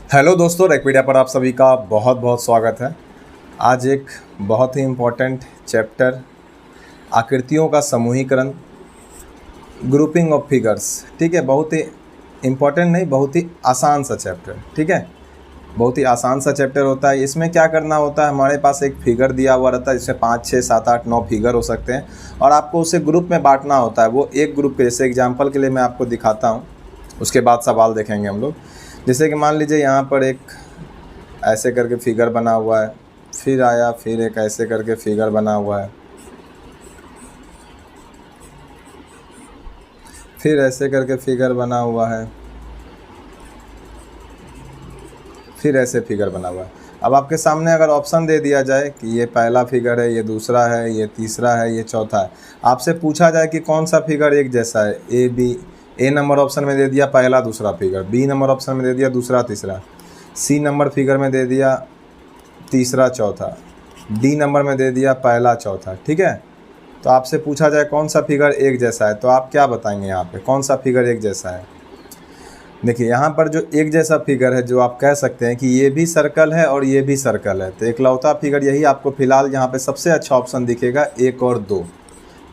Hello दोस्तों, रेकपीडिया पर आप सभी का बहुत बहुत स्वागत है। आज एक बहुत ही इम्पोर्टेंट चैप्टर आकृतियों का समूहीकरण, ग्रुपिंग ऑफ फिगर्स। ठीक है, बहुत ही इम्पोर्टेंट नहीं, बहुत ही आसान सा चैप्टर। ठीक है, बहुत ही आसान सा चैप्टर होता है। इसमें क्या करना होता है, हमारे पास एक फिगर दिया हुआ रहता है जिसमें 5, 6, 7, 8, 9 फिगर हो सकते हैं और आपको उसे ग्रुप में बांटना होता है। वो एक ग्रुप के, जैसे एग्जाम्पल के लिए मैं आपको दिखाता हूँ, उसके बाद सवाल देखेंगे हम लोग। जैसे कि मान लीजिए यहाँ पर एक ऐसे करके फिगर बना हुआ है, फिर आया, फिर एक ऐसे करके फिगर बना हुआ है, फिर ऐसे करके फिगर बना हुआ है, फिर ऐसे फिगर बना हुआ है। अब आपके सामने अगर ऑप्शन दे दिया जाए कि ये पहला फिगर है, ये दूसरा है, ये तीसरा है, ये चौथा है, आपसे पूछा जाए कि कौन सा फिगर एक जैसा है, A B, A number option में दे दिया पहला दूसरा फिगर, बी नंबर ऑप्शन में दे दिया दूसरा तीसरा, सी नंबर फिगर में दे दिया तीसरा चौथा, डी नंबर में दे दिया पहला चौथा। ठीक है, तो आपसे पूछा जाए कौन सा फिगर एक जैसा है, तो आप क्या बताएंगे यहाँ पे कौन सा फिगर एक जैसा है। देखिए यहाँ पर जो एक जैसा फिगर है, जो आप कह सकते हैं कि ये भी सर्कल है और ये भी सर्कल है, तो एकलौता फिगर यही आपको फिलहाल यहाँ पे सबसे अच्छा ऑप्शन दिखेगा, 1 और 2।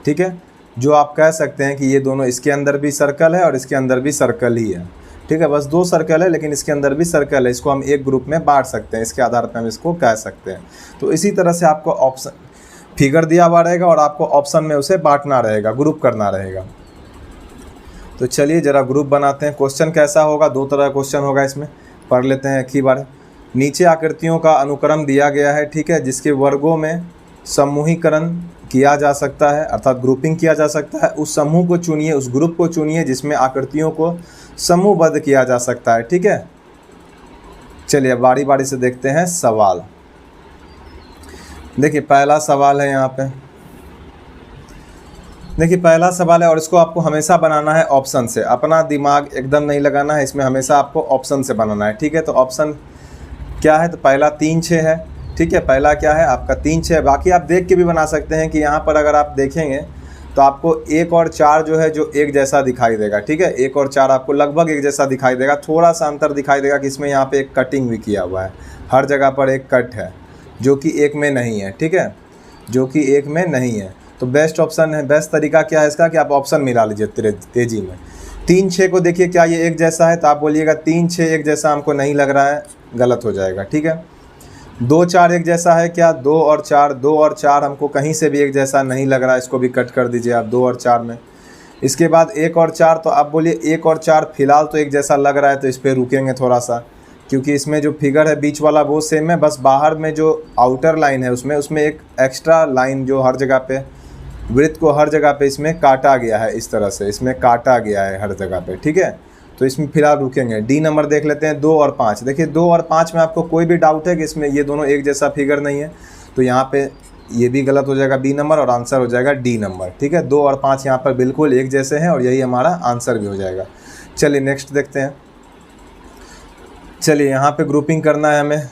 ठीक है, जो आप कह सकते हैं कि ये दोनों, इसके अंदर भी सर्कल है और इसके अंदर भी सर्कल ही है। ठीक है, बस 2 सर्कल है लेकिन इसके अंदर भी सर्कल है, इसको हम एक ग्रुप में बांट सकते हैं, इसके आधार पर हम इसको कह सकते हैं। तो इसी तरह से आपको ऑप्शन फिगर दिया हुआ रहेगा और आपको ऑप्शन में उसे बांटना रहेगा, ग्रुप करना रहेगा। तो चलिए ज़रा ग्रुप बनाते हैं। क्वेश्चन कैसा होगा, 2 तरह का क्वेश्चन होगा, इसमें पढ़ लेते हैं एक ही बार। नीचे आकृतियों का अनुक्रम दिया गया है, ठीक है, जिसके वर्गों में समूहीकरण किया जा सकता है, अर्थात ग्रुपिंग किया जा सकता है। उस समूह को चुनिए, उस ग्रुप को चुनिए जिसमें आकृतियों को समूहबद्ध किया जा सकता है। ठीक है, चलिए बारी बारी से देखते हैं सवाल। देखिए पहला सवाल है यहाँ पे, देखिए पहला सवाल है और इसको आपको हमेशा बनाना है ऑप्शन से, अपना दिमाग एकदम नहीं लगाना है इसमें, हमेशा आपको ऑप्शन से बनाना है। ठीक है, तो ऑप्शन क्या है, तो पहला 3, 6 है। ठीक है, पहला क्या है आपका 3, 6। बाकी आप देख के भी बना सकते हैं कि यहाँ पर अगर आप देखेंगे तो आपको 1 और 4 जो है जो एक जैसा दिखाई देगा। ठीक है, 1 और 4 आपको लगभग एक जैसा दिखाई देगा, थोड़ा सा अंतर दिखाई देगा कि इसमें यहाँ पे एक कटिंग भी किया हुआ है, हर जगह पर एक कट है जो कि एक में नहीं है। ठीक है, जो कि एक में नहीं है। तो बेस्ट ऑप्शन है, बेस्ट तरीका क्या है इसका कि आप ऑप्शन मिला लीजिए तेज़ी में। 3, 6 को देखिए क्या ये एक जैसा है, तो आप बोलिएगा 3, 6 एक जैसा हमको नहीं लग रहा है, गलत हो जाएगा। ठीक है, 2, 4 एक जैसा है क्या, 2 और 4 हमको कहीं से भी एक जैसा नहीं लग रहा है, इसको भी कट कर दीजिए आप 2 और 4 में। इसके बाद 1 और 4, तो आप बोलिए 1 और 4 फिलहाल तो एक जैसा लग रहा है, तो इस पर रुकेंगे थोड़ा सा, क्योंकि इसमें जो फिगर है बीच वाला वो सेम है, बस बाहर में जो आउटर लाइन है उसमें एक एक्स्ट्रा लाइन जो हर जगह पे वृत्त को हर जगह पे इसमें काटा गया है, इस तरह से इसमें काटा गया है हर जगह पे। ठीक है, तो इसमें फिलहाल रुकेंगे। डी नंबर देख लेते हैं, 2 और 5। देखिए 2 और 5 में आपको कोई भी डाउट है कि इसमें ये दोनों एक जैसा फिगर नहीं है, तो यहाँ पे ये भी गलत हो जाएगा, बी नंबर, और आंसर हो जाएगा डी नंबर। ठीक है, 2 और 5 यहाँ पर बिल्कुल एक जैसे हैं और यही हमारा आंसर भी हो जाएगा। चलिए नेक्स्ट देखते हैं। चलिए यहाँ पे ग्रुपिंग करना है हमें,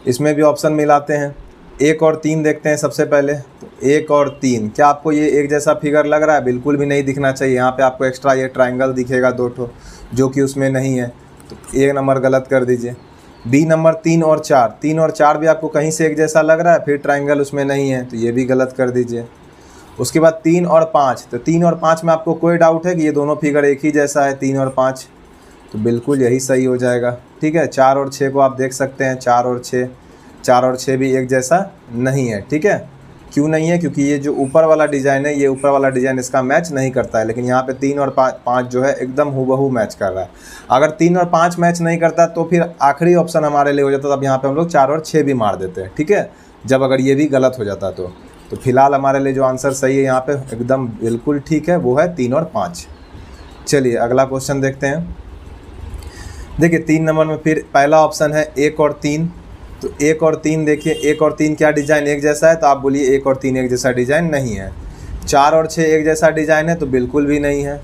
इसमें भी ऑप्शन मिलाते हैं। 1 और 3 देखते हैं सबसे पहले। तो 1 और 3, क्या आपको ये एक जैसा फिगर लग रहा है? बिल्कुल भी नहीं दिखना चाहिए। यहाँ पे आपको एक्स्ट्रा ये ट्रायंगल दिखेगा 2 ठो, जो कि उसमें नहीं है, तो 1 नंबर गलत कर दीजिए। बी नंबर 3 और 4, 3 और 4 भी आपको कहीं से एक जैसा लग रहा है, फिर ट्रायंगल उसमें नहीं है, तो ये भी गलत कर दीजिए। उसके बाद 3 और 5, तो 3 और 5 में आपको कोई डाउट है कि ये दोनों फिगर एक ही जैसा है, 3 और 5, तो बिल्कुल यही सही हो जाएगा। ठीक है, 4 और 6 को आप देख सकते हैं, 4 और 6 भी एक जैसा नहीं है। ठीक है, क्यों नहीं है? क्योंकि ये जो ऊपर वाला डिज़ाइन है, ये ऊपर वाला डिज़ाइन इसका मैच नहीं करता है, लेकिन यहाँ पे 3 और 5 जो है एकदम हूबहू मैच कर रहा है। अगर 3 और 5 मैच नहीं करता तो फिर आखिरी ऑप्शन हमारे लिए हो जाता, तब यहाँ पे हम लोग 4 और 6 भी मार देते हैं। ठीक है, जब अगर ये भी गलत हो जाता तो फिलहाल हमारे लिए जो आंसर सही है यहाँ पे एकदम बिल्कुल ठीक है, वो है 3 और 5। चलिए अगला क्वेश्चन देखते हैं। देखिए 3 नंबर में फिर पहला ऑप्शन है 1 और 3, तो 1 और 3 देखिए, 1 और 3 क्या डिज़ाइन एक जैसा है? तो आप बोलिए 1 और 3 एक जैसा डिज़ाइन नहीं है। 4 और 6 एक जैसा डिज़ाइन है? तो बिल्कुल भी नहीं है।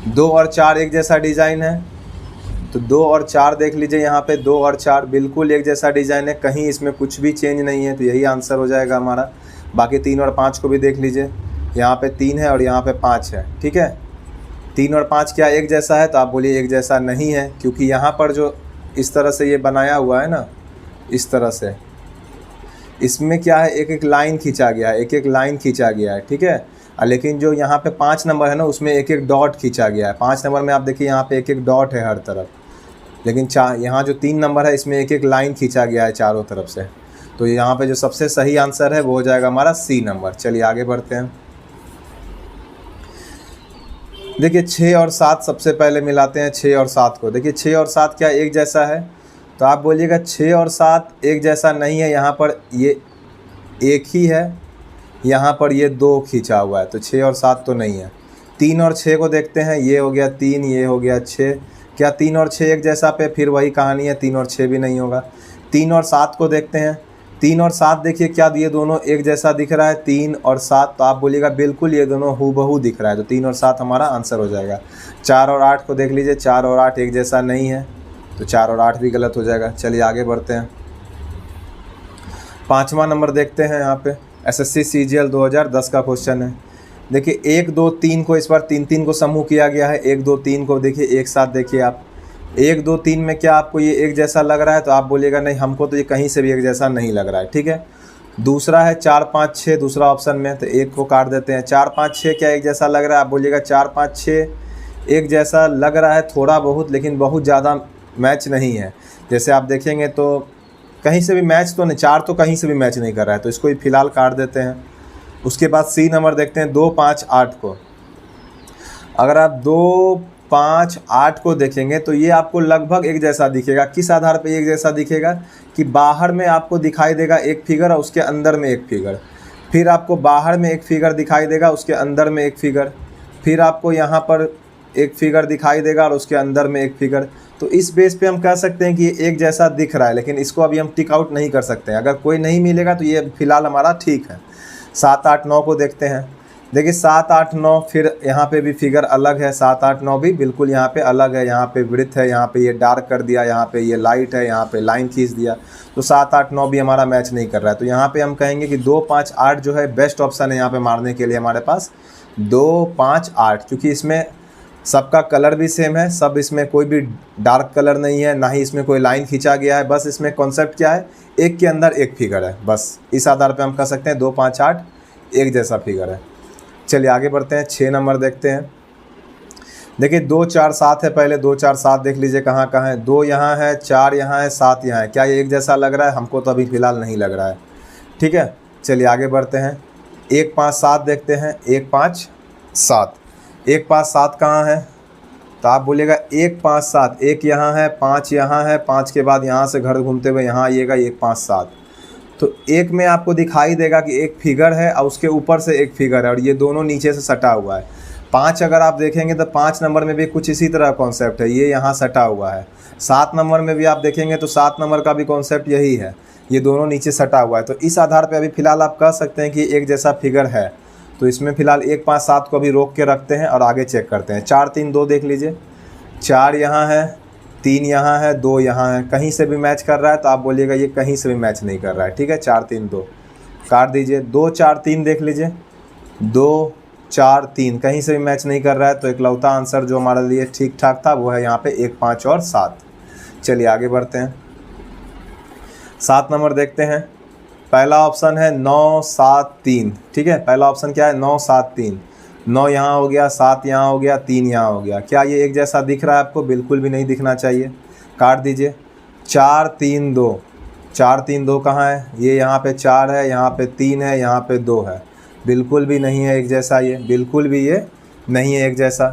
2 और 4 एक जैसा डिज़ाइन है? तो 2 और 4 देख लीजिए, यहाँ पे 2 और 4 बिल्कुल एक जैसा डिज़ाइन है, कहीं इसमें कुछ भी चेंज नहीं है, तो यही आंसर हो जाएगा हमारा। बाकी 3 और 5 को भी देख लीजिए, यहाँ पे 3 है और यहाँ पे 5 है। ठीक है, 3 और 5 क्या एक जैसा है? तो आप बोलिए एक जैसा नहीं है, क्योंकि यहाँ पर जो इस तरह से ये बनाया हुआ है ना, इस तरह से, इसमें क्या है, एक एक लाइन खींचा गया है, एक एक लाइन खींचा गया है, ठीक है। लेकिन जो यहाँ पे 5 नंबर है ना, उसमें एक एक डॉट खींचा गया है। 5 नंबर में आप देखिए यहाँ पे एक एक डॉट है हर तरफ, लेकिन यहाँ जो 3 नंबर है इसमें एक एक लाइन खींचा गया है चारों तरफ से। तो यहाँ पे जो सबसे सही आंसर है वो हो जाएगा हमारा सी नंबर। चलिए आगे बढ़ते हैं। देखिए 6 और 7 सबसे पहले मिलाते हैं 6 और 7 को। देखिए 6 और 7 क्या एक जैसा है? तो आप बोलिएगा 6 और 7 एक जैसा नहीं है, यहाँ पर ये एक ही है, यहाँ पर ये 2 खींचा हुआ है, तो 6 और 7 तो नहीं है। 3 और 6 को देखते हैं, ये हो गया 3, ये हो गया 6। क्या 3 और 6 एक जैसा पे? फिर वही कहानी है, 3 और 6 भी नहीं होगा। 3 और 7 को देखते हैं, 3 और 7 देखिए क्या ये दोनों एक जैसा दिख रहा है, 3 और 7। तो आप बोलिएगा बिल्कुल ये दोनों हूबहू दिख रहा है, तो 3 और 7 हमारा आंसर हो जाएगा। 4 और 8 को देख लीजिए, 4 और 8 एक जैसा नहीं है, तो 4 और 8 भी गलत हो जाएगा। चलिए आगे बढ़ते हैं। 5वां नंबर देखते हैं। यहाँ पे SSC CGL 2010 का क्वेश्चन है। देखिए 1 2 3 को इस बार 3 को समूह किया गया है। 1 2 3 को देखिए एक साथ देखिए आप, 1 2 3 में क्या आपको ये एक जैसा लग रहा है? तो आप बोलिएगा नहीं, हमको तो ये कहीं से भी एक जैसा नहीं लग रहा है, ठीक है। दूसरा है 4 5 6 दूसरा ऑप्शन में, तो 1 को काट देते हैं। 4 5 6 क्या एक जैसा लग रहा है? आप बोलिएगा 4 5 6 एक जैसा लग रहा है थोड़ा बहुत, लेकिन बहुत ज़्यादा मैच नहीं है। जैसे आप देखेंगे तो कहीं से भी मैच तो नहीं, 4 तो कहीं से भी मैच नहीं कर रहा है, तो इसको ही फिलहाल काट देते हैं। उसके बाद सी नंबर देखते हैं 2 5 8 को। अगर आप 2 5 8 को देखेंगे तो ये आपको लगभग एक जैसा दिखेगा। किस आधार पे एक जैसा दिखेगा? कि बाहर में आपको दिखाई देगा एक फिगर और उसके अंदर में एक फिगर, फिर आपको बाहर में एक फिगर दिखाई देगा, उसके अंदर में एक फिगर, फिर आपको यहाँ पर एक फिगर दिखाई देगा और उसके अंदर में एक फिगर। तो इस बेस पे हम कह सकते हैं कि ये एक जैसा दिख रहा है, लेकिन इसको अभी हम टिक आउट नहीं कर सकते हैं। अगर कोई नहीं मिलेगा तो ये फिलहाल हमारा ठीक है। 7 8 9 को देखते हैं। देखिए 7 8 9 फिर यहाँ पे भी फिगर अलग है, 7 8 9 भी बिल्कुल यहाँ पे अलग है। यहाँ पे वृत्त है, यहाँ पे ये डार्क कर दिया, यहाँ पे ये लाइट है, यहाँ पे लाइन खींच दिया, तो 7 8 9 भी हमारा मैच नहीं कर रहा है। तो यहाँ पे हम कहेंगे कि 2 5 8 जो है बेस्ट ऑप्शन है यहाँ पे मारने के लिए हमारे पास। 2 5 8, क्योंकि इसमें सबका कलर भी सेम है, सब इसमें कोई भी डार्क कलर नहीं है, ना ही इसमें कोई लाइन खींचा गया है। बस इसमें कॉन्सेप्ट क्या है, एक के अंदर एक फिगर है, बस इस आधार पे हम कह सकते हैं 2 5 8 एक जैसा फिगर है। चलिए आगे बढ़ते हैं। 6 नंबर देखते हैं। देखिए 2 4 7 है, पहले 2 4 7 देख लीजिए कहाँ कहाँ है। 2 यहाँ है, 4 यहाँ है, 7 यहाँ है। क्या ये एक जैसा लग रहा है? हमको तो अभी फ़िलहाल नहीं लग रहा है, ठीक है। चलिए आगे बढ़ते हैं। 1 5 7 देखते हैं। 1 5 7, 1 5 7 कहाँ है? तो आप बोलिएगा 1 5 7, 1 यहाँ है, 5 यहाँ है, 5 के बाद यहाँ से घर घूमते हुए यहाँ आइएगा 1 5 7। तो 1 में आपको दिखाई देगा कि एक फिगर है और उसके ऊपर से एक फिगर है, और ये दोनों नीचे से सटा हुआ है। 5 अगर आप देखेंगे तो 5 नंबर में भी कुछ इसी तरह कॉन्सेप्ट है, ये यहाँ सटा हुआ है। 7 नंबर में भी आप देखेंगे तो 7 नंबर का भी कॉन्सेप्ट यही है, ये दोनों नीचे सटा हुआ है। तो इस आधार पर अभी फ़िलहाल आप कह सकते हैं कि एक जैसा फिगर है। तो इसमें फ़िलहाल 1 5 7 को अभी रोक के रखते हैं और आगे चेक करते हैं। 4 3 2 देख लीजिए। 4 यहाँ है, 3 यहाँ है, 2 यहाँ है, कहीं से भी मैच कर रहा है? तो आप बोलिएगा ये कहीं से भी मैच नहीं कर रहा है, ठीक है। 4 3 2 काट दीजिए। 2 4 3 देख लीजिए। 2 4 3 कहीं से भी मैच नहीं कर रहा है, तो इकलौता आंसर जो हमारे लिए ठीक ठाक था वो है यहाँ पे 1 5 और 7। चलिए आगे बढ़ते हैं। 7 नंबर देखते हैं। पहला ऑप्शन है 9 7 3, ठीक है। पहला ऑप्शन क्या है? 9 7 3। 9 यहाँ हो गया, 7 यहाँ हो गया, 3 यहाँ हो गया। क्या ये एक जैसा दिख रहा है आपको? बिल्कुल भी नहीं दिखना चाहिए, काट दीजिए। 4 3 2, 4 3 2 कहाँ है? ये यहाँ पे 4 है, यहाँ पे 3 है, यहाँ पे 2 है, बिल्कुल भी नहीं है एक जैसा, ये बिल्कुल भी ये नहीं है एक जैसा।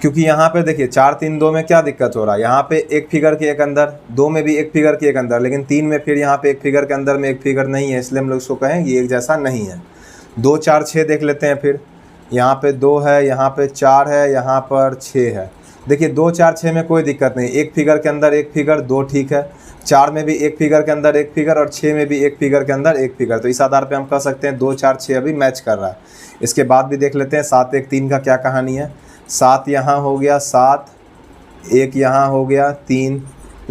क्योंकि यहाँ पे देखिए 4 3 2 में क्या दिक्कत हो रहा है? यहाँ पे एक फिगर के एक अंदर, 2 में भी एक फिगर के एक अंदर, लेकिन 3 में फिर यहाँ पे एक फिगर के अंदर में एक फिगर नहीं है, इसलिए हम लोग इसको कहें ये एक जैसा नहीं है। 2 4 6 देख लेते हैं। फिर यहाँ पे 2 है, यहाँ पे 4 है, यहाँ पर 6 है। देखिए 2 4 6 में कोई दिक्कत नहीं, एक फिगर के अंदर एक फिगर, 2 ठीक है। 4 में भी एक फिगर के अंदर एक फिगर और 6 में भी एक फिगर के अंदर एक फिगर। तो इस आधार पे हम कह सकते हैं 2 4 6 अभी मैच कर रहा है। इसके बाद भी देख लेते हैं 7 1 3 का क्या कहानी है। 7 यहाँ हो गया, 7 1 यहाँ हो गया, 3।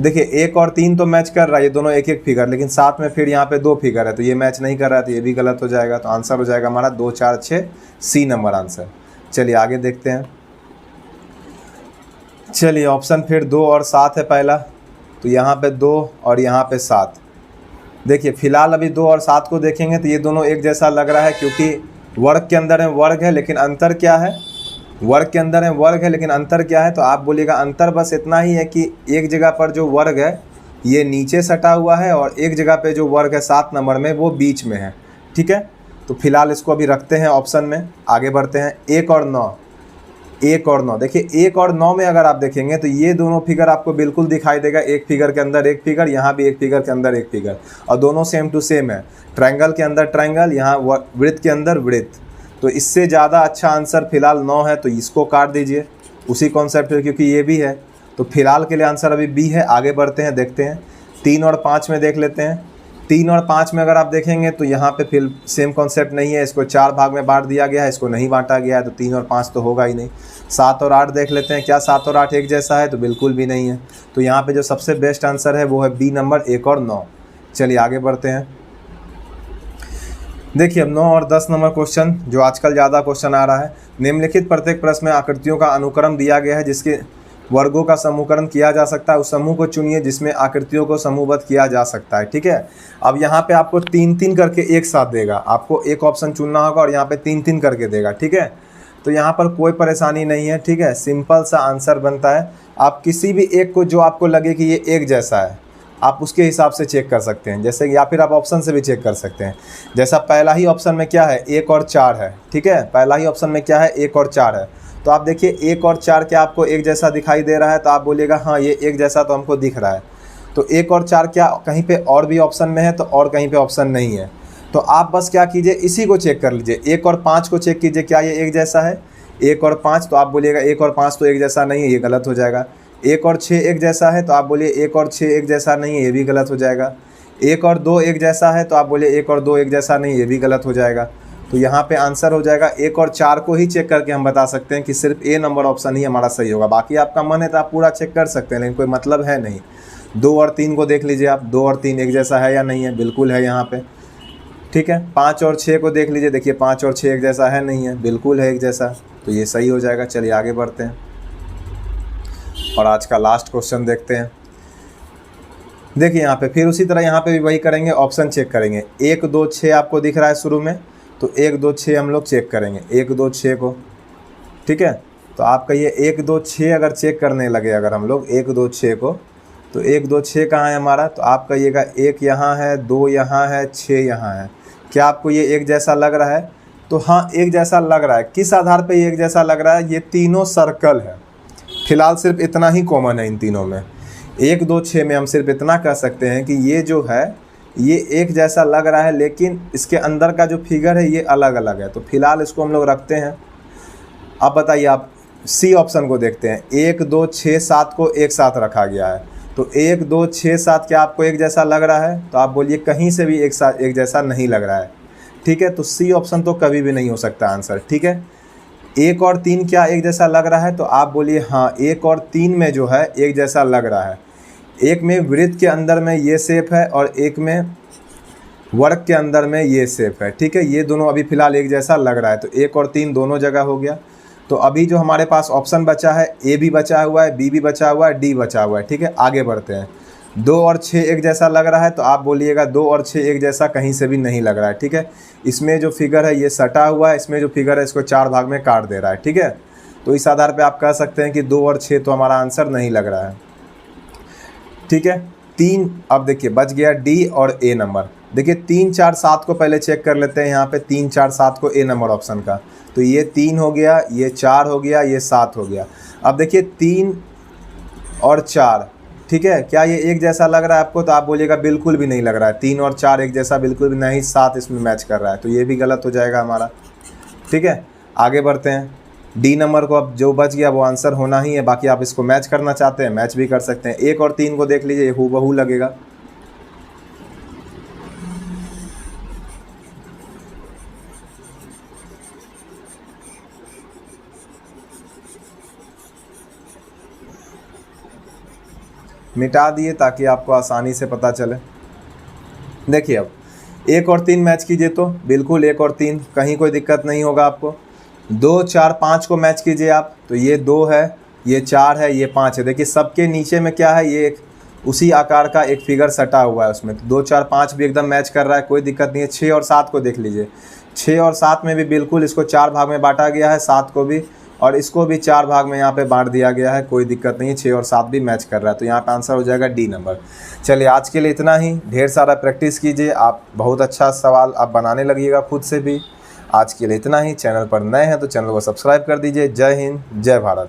देखिए 1 और 3 तो मैच कर रहा है, ये दोनों एक एक फिगर, लेकिन 7 में फिर यहाँ पे 2 फिगर है, तो ये मैच नहीं कर रहा है, तो ये भी गलत हो जाएगा। तो आंसर हो जाएगा हमारा 2 4 6 सी नंबर आंसर। चलिए आगे देखते हैं। चलिए ऑप्शन फिर 2 और 7 है पहला, तो यहाँ पे 2 और यहाँ पे 7। देखिए फिलहाल अभी 2 और 7 को देखेंगे तो ये दोनों एक जैसा लग रहा है, क्योंकि वर्ग के अंदर है वर्ग है, लेकिन अंतर क्या है, वर्ग के अंदर है वर्ग है लेकिन अंतर क्या है, तो आप बोलिएगा अंतर बस इतना ही है कि एक जगह पर जो वर्ग है ये नीचे सटा हुआ है और एक जगह पे जो वर्ग है 7 नंबर में वो बीच में है। ठीक है, तो फिलहाल इसको अभी रखते हैं ऑप्शन में, आगे बढ़ते हैं। 1 और 9, 1 और 9, देखिए 1 और 9 में अगर आप देखेंगे तो ये दोनों फिगर आपको बिल्कुल दिखाई देगा, एक फिगर के अंदर एक फिगर, यहाँ भी एक फिगर के अंदर एक फिगर, और दोनों सेम टू सेम है। ट्रायंगल के अंदर ट्रायंगल, यहाँ वृत्त के अंदर वृत्त। तो इससे ज़्यादा अच्छा आंसर फिलहाल 9 है, तो इसको काट दीजिए उसी कॉन्सेप्ट में, क्योंकि ये भी है। तो फिलहाल के लिए आंसर अभी बी है। आगे बढ़ते हैं, देखते हैं 3 और 5 में देख लेते हैं। 3 और 5 में अगर आप देखेंगे तो यहाँ पे फिर सेम कॉन्सेप्ट नहीं है, इसको 4 भाग में बांट दिया गया है, इसको नहीं बांटा गया है, तो 3 और 5 तो होगा ही नहीं। 7 और 8 देख लेते हैं, क्या 7 और 8 एक जैसा है, तो बिल्कुल भी नहीं है। तो यहाँ पे जो सबसे बेस्ट आंसर है वो है बी नंबर 1 और 9। चलिए आगे बढ़ते हैं। देखिए अब 9 और 10 नंबर क्वेश्चन जो आजकल ज़्यादा क्वेश्चन आ रहा है। निम्नलिखित प्रत्येक प्रश्न में आकृतियों का अनुक्रम दिया गया है जिसके वर्गों का समूहकरण किया जा सकता है, उस समूह को चुनिए जिसमें आकृतियों को समूहबद्ध किया जा सकता है। ठीक है, अब यहाँ पे आपको 3-3 करके एक साथ देगा, आपको एक ऑप्शन चुनना होगा और यहाँ पे 3-3 करके देगा। ठीक है, तो यहाँ पर कोई परेशानी नहीं है। ठीक है, सिंपल सा आंसर बनता है। आप किसी भी एक को जो आपको लगे कि ये एक जैसा है, आप उसके हिसाब से चेक कर सकते हैं, जैसे या फिर आप ऑप्शन से भी चेक कर सकते हैं। जैसा पहला ही ऑप्शन में क्या है, 1 और 4 है। ठीक है, पहला ही ऑप्शन में क्या है, 1 और 4 है। तो आप देखिए 1 और 4 क्या आपको एक जैसा दिखाई दे रहा है, तो आप बोलिएगा हाँ ये एक जैसा तो हमको दिख रहा है। तो 1 और 4 क्या कहीं पे और भी ऑप्शन में है, तो और कहीं पे ऑप्शन नहीं है। तो आप बस क्या कीजिए, इसी को चेक कर लीजिए। 1 और 5 को चेक कीजिए, क्या ये एक जैसा है, 1 और 5। तो आप बोलिएगा 1 और 5 तो एक जैसा नहीं है, ये गलत हो जाएगा। 1 और 6 एक जैसा है, तो आप बोलिए 1 और 6 एक जैसा नहीं है, ये भी गलत हो जाएगा। 1 और 2 एक जैसा है, तो आप बोलिए 1 और 2 एक जैसा नहीं, ये भी गलत हो जाएगा। तो यहाँ पे आंसर हो जाएगा 1 और 4 को ही चेक करके हम बता सकते हैं कि सिर्फ ए नंबर ऑप्शन ही हमारा सही होगा। बाकी आपका मन है तो आप पूरा चेक कर सकते हैं, लेकिन कोई मतलब है नहीं। 2 और 3 को देख लीजिए आप, 2 और 3 एक जैसा है या नहीं है, बिल्कुल है यहाँ पे। ठीक है, 5 और 6 को देख लीजिए, देखिए 5 और 6 एक जैसा है नहीं है, बिल्कुल है एक जैसा, तो ये सही हो जाएगा। चलिए आगे बढ़ते हैं और आज का लास्ट क्वेश्चन देखते हैं। देखिए यहाँ पे फिर उसी तरह यहाँ पे भी वही करेंगे, ऑप्शन चेक करेंगे। 1 2 6 आपको दिख रहा है शुरू में, तो 1 2 6 हम लोग चेक करेंगे, 1 2 6 को। ठीक है, तो आप कहिए 1 2 6 अगर चेक करने लगे अगर हम लोग 1 2 6 को, तो 1 2 6 कहाँ है हमारा, तो आप कहिएगा 1 यहाँ है, 2 यहाँ है, 6 यहाँ है। क्या आपको ये एक जैसा लग रहा है, तो हाँ एक जैसा लग रहा है। किस आधार पर ये एक जैसा लग रहा है, ये तीनों सर्कल है। फिलहाल सिर्फ इतना ही कॉमन है इन तीनों में। 1 2 6 में हम सिर्फ इतना कह सकते हैं कि ये जो है ये एक जैसा लग रहा है, लेकिन इसके अंदर का जो फिगर है ये अलग अलग है। तो फिलहाल इसको हम लोग रखते हैं। अब बताइए, आप सी ऑप्शन को देखते हैं। 1 2 6 7 को एक साथ रखा गया है, तो 1 2 6 7 क्या आपको एक जैसा लग रहा है, तो आप बोलिए कहीं से भी एक जैसा नहीं लग रहा है। ठीक है, तो सी ऑप्शन तो कभी भी नहीं हो सकता आंसर। ठीक है, 1 और 3 क्या एक जैसा लग रहा है, तो आप बोलिए हाँ 1 और 3 में जो है एक जैसा लग रहा है। एक में वृत्त के अंदर में ये शेप है और एक में वर्ग के अंदर में ये शेप है। ठीक है, ये दोनों अभी फ़िलहाल एक जैसा लग रहा है, तो 1 और 3 दोनों जगह हो गया। तो अभी जो हमारे पास ऑप्शन बचा है, ए भी बचा हुआ है, बी भी बचा हुआ है, डी बचा हुआ है। ठीक है, आगे बढ़ते हैं। 2 और 6 एक जैसा लग रहा है, तो आप बोलिएगा 2 और 6 एक जैसा कहीं से भी नहीं लग रहा है। ठीक है, इसमें जो फिगर है ये सटा हुआ है, इसमें जो फिगर है इसको 4 भाग में काट दे रहा है। ठीक है, तो इस आधार पे आप कह सकते हैं कि 2 और 6 तो हमारा आंसर नहीं लग रहा है। ठीक है, 3 अब देखिए बच गया डी और ए नंबर। देखिए 3 4 7 को पहले चेक कर लेते हैं। यहाँ पे 3 4 7 को ए नंबर ऑप्शन का, तो ये 3 हो गया, ये 4 हो गया, ये 7 हो गया। अब देखिए 3 और 4, ठीक है, क्या ये एक जैसा लग रहा है आपको, तो आप बोलिएगा बिल्कुल भी नहीं लग रहा है। 3 और 4 एक जैसा बिल्कुल भी नहीं, 7 इसमें मैच कर रहा है, तो ये भी गलत हो जाएगा हमारा। ठीक है, आगे बढ़ते हैं। डी नंबर को अब जो बच गया वो आंसर होना ही है। बाकी आप इसको मैच करना चाहते हैं मैच भी कर सकते हैं। 1 और 3 को देख लीजिए, हूबहू लगेगा। मिटा दिए ताकि आपको आसानी से पता चले। देखिए अब 1 और 3 मैच कीजिए, तो बिल्कुल 1 और 3 कहीं कोई दिक्कत नहीं होगा आपको। 2 4 5 को मैच कीजिए आप, तो ये 2 है ये 4 है, ये 5 है। देखिए सबके नीचे में क्या है, ये एक उसी आकार का एक फिगर सटा हुआ है उसमें। 2, 4, 5 भी एकदम मैच कर रहा है, कोई दिक्कत नहीं है। 6 और 7 को देख लीजिए, 6 और 7 में भी बिल्कुल इसको 4 भाग में बांटा गया है, 7 को भी, और इसको भी 4 भाग में यहाँ पे बांट दिया गया है, कोई दिक्कत नहीं है। 6 और 7 भी मैच कर रहा है, तो यहाँ पे आंसर हो जाएगा डी नंबर। चलिए आज के लिए इतना ही, ढेर सारा प्रैक्टिस कीजिए, आप बहुत अच्छा सवाल आप बनाने लगिएगा खुद से भी। आज के लिए इतना ही। चैनल पर नए हैं तो चैनल को सब्सक्राइब कर दीजिए। जय हिंद, जय भारत।